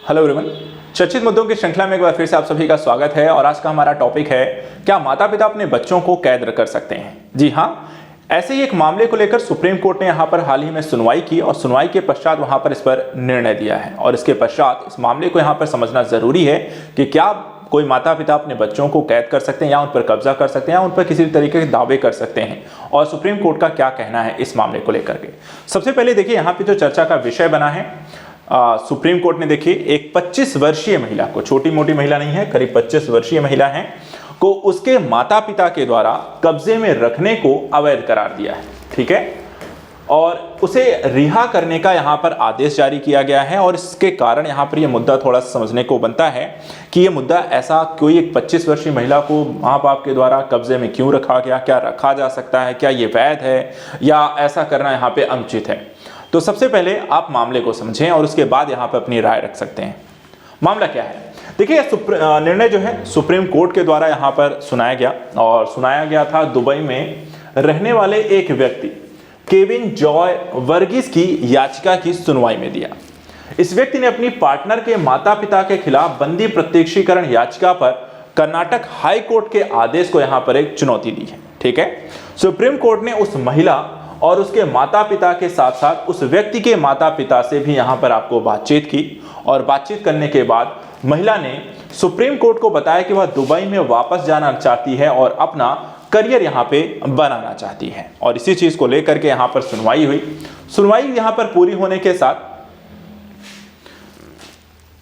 Hello everyone, चर्चित मुद्दों की श्रृंखला में एक बार फिर से आप सभी का स्वागत है। और आज का हमारा टॉपिक है, क्या माता पिता अपने बच्चों को कैद कर सकते हैं? जी हाँ, ऐसे ही एक मामले को लेकर सुप्रीम कोर्ट ने यहाँ पर हाल ही में सुनवाई की और सुनवाई के पश्चात वहाँ पर इस पर निर्णय दिया है। और इसके पश्चात इस मामले को यहाँ पर समझना जरूरी है कि क्या कोई माता पिता अपने बच्चों को कैद कर सकते हैं या उन पर कब्जा कर सकते हैं या उन पर किसी तरीके के दावे कर सकते हैं, और सुप्रीम कोर्ट का क्या कहना है इस मामले को लेकर के। सबसे पहले देखिए, यहाँ पे जो चर्चा का विषय बना है, सुप्रीम कोर्ट ने देखिए एक 25 वर्षीय महिला को, छोटी मोटी महिला नहीं है, करीब 25 वर्षीय महिला है, को उसके माता पिता के द्वारा कब्जे में रखने को अवैध करार दिया है। ठीक है, और उसे रिहा करने का यहाँ पर आदेश जारी किया गया है। और इसके कारण यहाँ पर यह मुद्दा थोड़ा समझने को बनता है कि यह मुद्दा ऐसा, कोई एक 25 वर्षीय महिला को माँ बाप के द्वारा कब्जे में क्यों रखा गया, क्या रखा जा सकता है, क्या ये वैध है या ऐसा करना यहाँ पे अनुचित है। तो सबसे पहले आप मामले को समझें और उसके बाद यहाँ पर अपनी राय रख सकते हैं। मामला क्या है, देखिए निर्णय जो है सुप्रीम कोर्ट के द्वारा यहाँ पर सुनाया गया, और सुनाया गया था दुबई में रहने वाले एक व्यक्ति केविन जॉय वर्गीस की याचिका की सुनवाई में दिया। इस व्यक्ति ने अपनी पार्टनर के माता पिता के खिलाफ बंदी प्रत्यक्षीकरण याचिका पर कर्नाटक हाई कोर्ट के आदेश को यहाँ पर एक चुनौती दी है। ठीक है, सुप्रीम कोर्ट ने उस महिला और उसके माता पिता के साथ साथ उस व्यक्ति के माता पिता से भी यहाँ पर आपको बातचीत की, और बातचीत करने के बाद महिला ने सुप्रीम कोर्ट को बताया कि वह दुबई में वापस जाना चाहती है और अपना करियर यहाँ पे बनाना चाहती है। और इसी चीज को लेकर के यहाँ पर सुनवाई हुई। सुनवाई यहाँ पर पूरी होने के साथ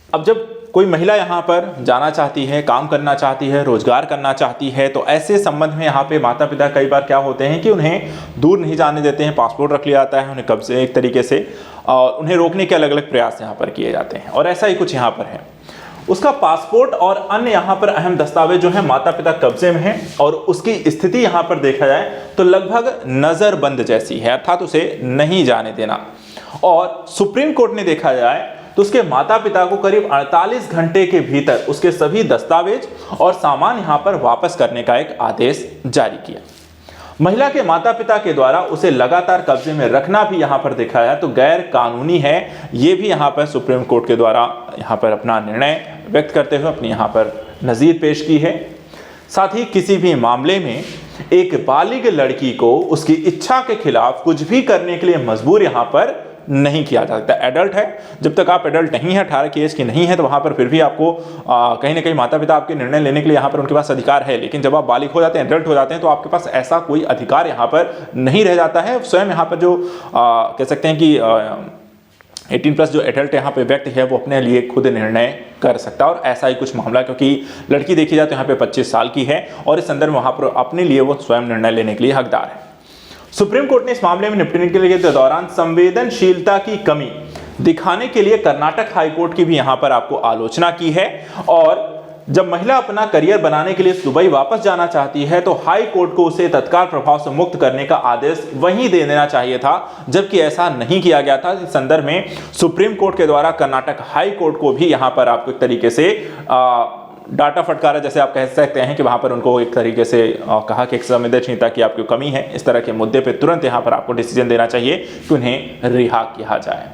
अब जब कोई महिला यहाँ पर जाना चाहती है, काम करना चाहती है, रोजगार करना चाहती है, तो ऐसे संबंध में यहाँ पे माता पिता कई बार क्या होते हैं कि उन्हें दूर नहीं जाने देते हैं, पासपोर्ट रख लिया जाता है उन्हें कब्जे एक तरीके से, और उन्हें रोकने के अलग अलग प्रयास यहाँ पर किए जाते हैं। और ऐसा ही कुछ यहाँ पर है, उसका पासपोर्ट और अन्य यहाँ पर अहम दस्तावेज जो है माता पिता कब्जे में है, और उसकी स्थिति यहाँ पर देखा जाए तो लगभग नजरबंद जैसी है, अर्थात उसे नहीं जाने देना। और सुप्रीम कोर्ट ने देखा जाए तो उसके माता पिता को करीब 48 घंटे के भीतर उसके सभी दस्तावेज और सामान यहाँ पर वापस करने का एक आदेश जारी किया। महिला के माता पिता के द्वारा उसे लगातार कब्जे में रखना भी यहाँ पर देखा जाए तो गैर कानूनी है। ये भी यहाँ पर सुप्रीम कोर्ट के द्वारा यहाँ पर अपना निर्णय व्यक्त करते हुए अपनी यहाँ पर नज़ीर पेश की है। साथ ही किसी भी मामले में एक बालिग लड़की को उसकी इच्छा के खिलाफ कुछ भी करने के लिए मजबूर यहाँ पर नहीं किया जा सकता। एडल्ट है, जब तक आप एडल्ट नहीं है, 18 की एज की नहीं है, तो वहां पर फिर भी आपको कहीं ना कहीं माता पिता आपके निर्णय लेने के लिए यहाँ पर उनके पास अधिकार है। लेकिन जब आप बालिग हो जाते हैं, एडल्ट हो जाते हैं, तो आपके पास ऐसा कोई अधिकार यहाँ पर नहीं रह जाता है। स्वयं यहाँ पर जो कह सकते हैं कि 18+ जो एडल्ट यहाँ पे व्यक्ति है वो अपने लिए खुद निर्णय कर सकता है। और ऐसा ही कुछ मामला, क्योंकि लड़की देखी जाए तो यहाँ पे 25 साल की है, और इस संदर्भ में वहां पर अपने लिए वो स्वयं निर्णय लेने के लिए हकदार है। सुप्रीम कोर्ट ने इस मामले में निपटने के लिए दौरान संवेदनशीलता की कमी दिखाने के लिए कर्नाटक हाईकोर्ट की भी यहां पर आपको आलोचना की है। और जब महिला अपना करियर बनाने के लिए दुबई वापस जाना चाहती है तो हाई कोर्ट को उसे तत्काल प्रभाव से मुक्त करने का आदेश वहीं दे देना चाहिए था, जबकि ऐसा नहीं किया गया था। इस संदर्भ में सुप्रीम कोर्ट के द्वारा कर्नाटक हाई कोर्ट को भी यहां पर आपको एक तरीके से डाटा फटकारा, जैसे आप कह सकते हैं कि वहां पर उनको एक तरीके से कहा कि एक संवेदनशीलता की आपकी कमी है। इस तरह के मुद्दे पे तुरंत यहां पर आपको डिसीजन देना चाहिए कि उन्हें रिहा किया जाए।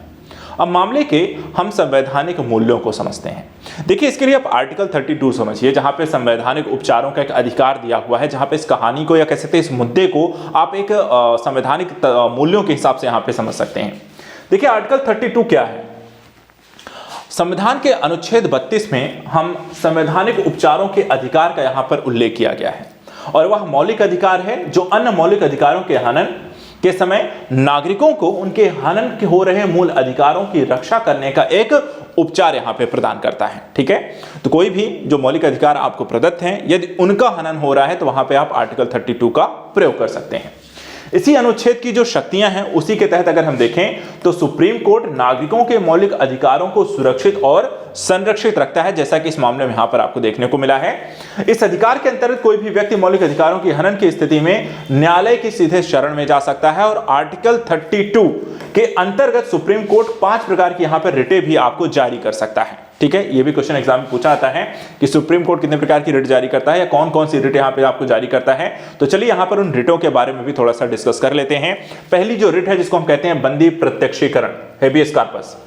अब मामले के हम संवैधानिक मूल्यों को समझते हैं। देखिए, इसके लिए आप आर्टिकल 32 समझिए, जहां पे संवैधानिक उपचारों का एक अधिकार दिया हुआ है, जहां पे इस कहानी को या कह सकते हैं इस मुद्दे को आप एक संवैधानिक मूल्यों के हिसाब से यहां पे समझ सकते हैं। देखिए, आर्टिकल 32 क्या है? संविधान के अनुच्छेद 32 में हम संवैधानिक उपचारों के अधिकार का यहां पर उल्लेख किया गया है, और वह मौलिक अधिकार है जो अन्य मौलिक अधिकारों के हनन के समय नागरिकों को उनके हनन के हो रहे मूल अधिकारों की रक्षा करने का एक उपचार यहां पे प्रदान करता है। ठीक है, तो कोई भी जो मौलिक अधिकार आपको प्रदत्त हैं, यदि उनका हनन हो रहा है तो वहां पे आप आर्टिकल 32 का प्रयोग कर सकते हैं। इसी अनुच्छेद की जो शक्तियां हैं उसी के तहत अगर हम देखें तो सुप्रीम कोर्ट नागरिकों के मौलिक अधिकारों को सुरक्षित और संरक्षित रखता है, जैसा कि इस मामले में यहां पर आपको देखने को मिला है। इस अधिकार के अंतर्गत कोई भी व्यक्ति मौलिक अधिकारों की हनन की स्थिति में न्यायालय की सीधे शरण में जा सकता है, और आर्टिकल 32 के अंतर्गत सुप्रीम कोर्ट 5 प्रकार की यहां पर रिटें भी आपको जारी कर सकता है। ठीक है, ये भी क्वेश्चन एग्जाम में पूछा आता है कि सुप्रीम कोर्ट कितने प्रकार की रिट जारी करता है या कौन कौन सी रिट यहां पे आपको जारी करता है। तो चलिए यहां पर उन रिटों के बारे में भी थोड़ा सा डिस्कस कर लेते हैं। पहली जो रिट है जिसको हम कहते हैं बंदी प्रत्यक्षीकरण, हेबियस कॉर्पस,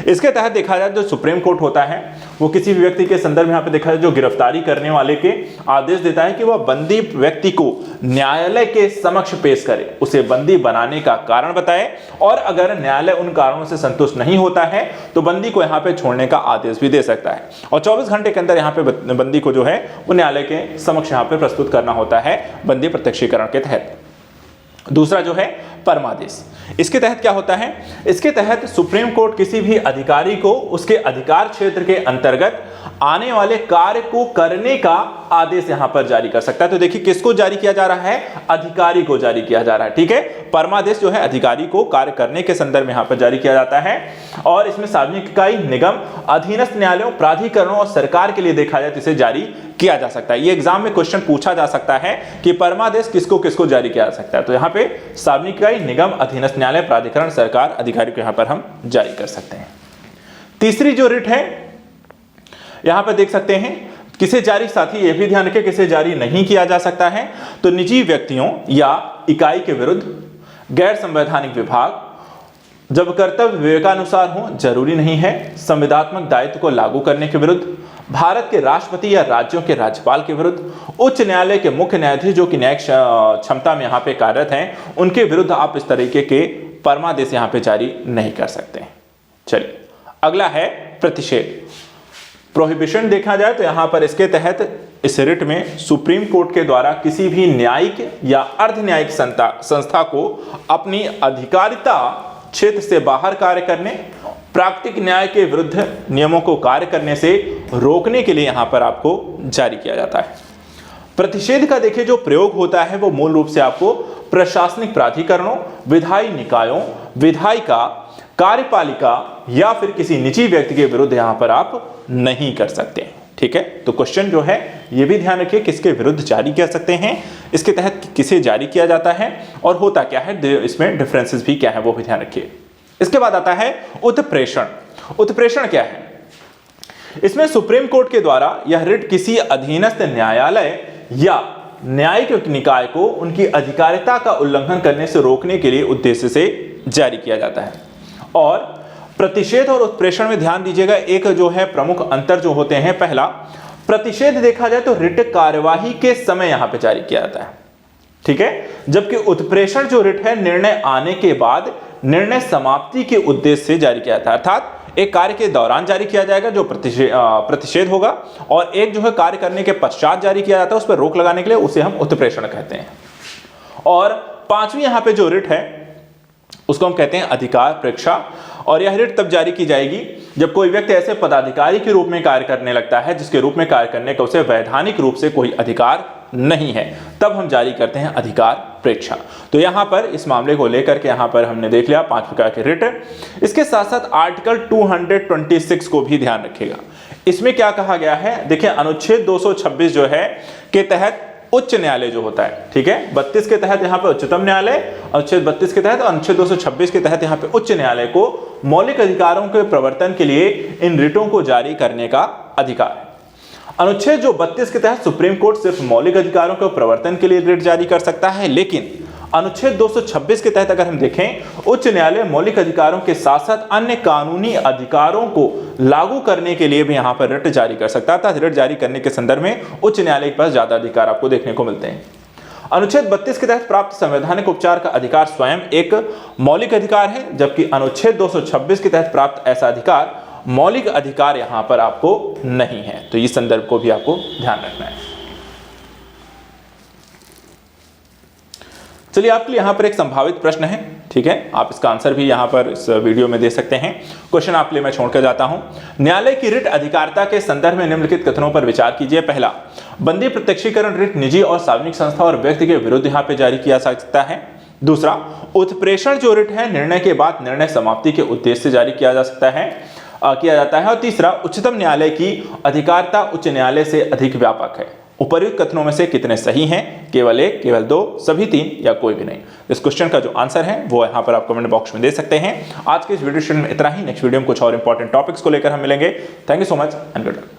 इसके तहत देखा जाए जो सुप्रीम कोर्ट होता है वो किसी भी व्यक्ति के संदर्भ में यहां पे देखा जाए जो गिरफ्तारी करने वाले के आदेश देता है कि वह बंदी व्यक्ति को न्यायालय के समक्ष पेश करे, उसे बंदी बनाने का कारण बताए और अगर न्यायालय उन कारणों से संतुष्ट नहीं होता है तो बंदी को यहां पे छोड़ने का आदेश भी दे सकता है और 24 घंटे के अंदर यहां पे बंदी को जो है वो न्यायालय के समक्ष यहां पे प्रस्तुत करना होता है बंदी प्रत्यक्षीकरण के तहत। दूसरा जो है परमादेश, इसके तहत क्या होता है, इसके तहत सुप्रीम कोर्ट किसी भी अधिकारी को उसके अधिकार क्षेत्र के अंतर्गत आने वाले कार्य को करने का आदेश यहां पर जारी कर सकता है। तो देखिए किसको जारी किया जा रहा है, अधिकारी को जारी किया जा रहा है। ठीक है, परमादेश जो है अधिकारी को कार्य करने के संदर्भ में यहां पर जारी किया जाता है और इसमें सार्वजनिक इकाई, निगम, अधीनस्थ न्यायालयों, प्राधिकरणों और सरकार के लिए देखा जाए तो इसे जारी किया जा सकता है। ये एग्जाम में क्वेश्चन पूछा जा सकता है कि परमादेश किसको किसको जारी किया जा सकता है। तो यहां पे सार्वजनिक इकाई, निगम, अधीनस्थ न्यायालय, प्राधिकरण, सरकार, अधिकारी को यहां पर हम जारी कर सकते हैं। तीसरी जो रिट है यहां पर देख सकते हैं किसे जारी, साथी ये भी ध्यान रखें किसे जारी नहीं किया जा सकता है, तो निजी व्यक्तियों या इकाई के विरुद्ध, गैर संवैधानिक विभाग, जब कर्तव्य विवेकानुसार हो, जरूरी नहीं है, संविधात्मक दायित्व को लागू करने के विरुद्ध, भारत के राष्ट्रपति या राज्यों के राज्यपाल के विरुद्ध, उच्च न्यायालय के मुख्य न्यायाधीश जो कि न्यायिक क्षमता में यहाँ पे कार्यरत हैं उनके विरुद्ध आप इस तरीके के परमादेश यहाँ पे जारी नहीं कर सकते। चलिए अगला है प्रतिषेध, प्रोहिबिशन देखा जाए तो यहां पर इसके तहत इस रिट में सुप्रीम कोर्ट के द्वारा किसी भी न्यायिक या अर्ध न्यायिक संस्था को अपनी अधिकारिता क्षेत्र से बाहर कार्य करने, प्राकृतिक न्याय के विरुद्ध नियमों को कार्य करने से रोकने के लिए यहां पर आपको जारी किया जाता है। प्रतिषेध का देखिए जो प्रयोग होता है वो मूल रूप से आपको प्रशासनिक प्राधिकरणों, विधायी निकायों, विधायिका, कार्यपालिका या फिर किसी निजी व्यक्ति के विरुद्ध यहां पर आप नहीं कर सकते। ठीक है, तो क्वेश्चन जो है ये भी ध्यान रखिए किसके विरुद्ध जारी कर सकते हैं, इसके तहत किसे जारी किया जाता है और होता क्या है, इसमें डिफरेंसेस भी क्या है वो भी ध्यान रखिए। इसके बाद आता है उत्प्रेषण। उत्प्रेषण क्या है, इसमें सुप्रीम कोर्ट के द्वारा यह रिट किसी अधीनस्थ न्यायालय या न्यायिक निकाय को उनकी अधिकारिता का उल्लंघन करने से रोकने के लिए उद्देश्य से जारी किया जाता है। और प्रतिषेध और उत्प्रेषण में ध्यान दीजिएगा एक जो है प्रमुख अंतर जो होते हैं, पहला प्रतिषेध देखा जाए तो रिट कार्यवाही के समय यहां पे जारी किया जाता है। ठीक है, जबकि उत्प्रेषण जो रिट है निर्णय आने के बाद निर्णय समाप्ति के उद्देश्य से जारी किया जाता है, अर्थात एक कार्य के दौरान जारी किया जाएगा जो प्रतिषेध होगा और एक जो है कार्य करने के पश्चात जारी किया जाता है उस पर रोक लगाने के लिए, उसे हम उत्प्रेषण कहते हैं। और पांचवी यहां पे जो रिट है उसको हम कहते हैं अधिकार प्रेक्षा और यह रिट तब जारी की जाएगी जब कोई व्यक्ति ऐसे पदाधिकारी के रूप में कार्य करने लगता है जिसके रूप में कार्य करने का उसे वैधानिक रूप से कोई अधिकार नहीं है, तब हम जारी करते हैं अधिकार प्रेक्षा। तो यहां पर इस मामले को लेकर के यहां पर हमने देख लिया 5 प्रकार के रिट। इसके साथ साथ आर्टिकल 226 को भी ध्यान रखिएगा। इसमें क्या कहा गया है, देखिए अनुच्छेद 226 जो है के तहत उच्च न्यायालय जो होता है, ठीक है, 32 के तहत यहाँ पे उच्चतम न्यायालय, अनुच्छेद 32 के तहत और अनुच्छेद 226 के तहत यहाँ पे उच्च न्यायालय को मौलिक अधिकारों के प्रवर्तन के लिए इन रिटों को जारी करने का अधिकार है। अनुच्छेद जो 32 के तहत सुप्रीम कोर्ट सिर्फ मौलिक अधिकारों के प्रवर्तन के लिए रिट जारी कर सकता है, लेकिन अनुच्छेद 226 के तहत अगर हम देखें उच्च न्यायालय मौलिक अधिकारों के साथ साथ अन्य कानूनी अधिकारों को लागू करने के लिए भी यहां पर रिट जारी कर सकता है। रिट जारी करने के संदर्भ में उच्च न्यायालय के पास ज्यादा अधिकार आपको देखने को मिलते हैं। अनुच्छेद 32 के तहत प्राप्त संवैधानिक उपचार का अधिकार स्वयं एक मौलिक अधिकार है, जबकि अनुच्छेद 226 के तहत प्राप्त ऐसा अधिकार मौलिक अधिकार यहां पर आपको नहीं है। तो इस संदर्भ को भी आपको ध्यान रखना है। चलिए आपके लिए यहां पर एक संभावित प्रश्न है, ठीक है, आप इसका आंसर भी यहां पर इस वीडियो में दे सकते हैं। क्वेश्चन आपके लिए मैं छोड़कर जाता हूं। न्यायालय की रिट अधिकारिता के संदर्भ में निम्नलिखित कथनों पर विचार कीजिए। पहला, बंदी प्रत्यक्षीकरण रिट निजी और सार्वजनिक संस्था और व्यक्ति के विरुद्ध यहां पे जारी किया जा सकता है। दूसरा, उत्प्रेषण जो रिट है निर्णय के बाद निर्णय समाप्ति के उद्देश्य से जारी किया जाता है। और तीसरा, उच्चतम न्यायालय की अधिकारिता उच्च न्यायालय से अधिक व्यापक है। उपर्युक्त कथनों में से कितने सही हैं? केवल 1, केवल 2, सभी 3 या कोई भी नहीं? इस क्वेश्चन का जो आंसर है वो यहाँ पर आप कमेंट बॉक्स में दे सकते हैं। आज के इस वीडियो में इतना ही। नेक्स्ट वीडियो में कुछ और इंपॉर्टेंट टॉपिक्स को लेकर हम मिलेंगे। Thank you so much and good luck.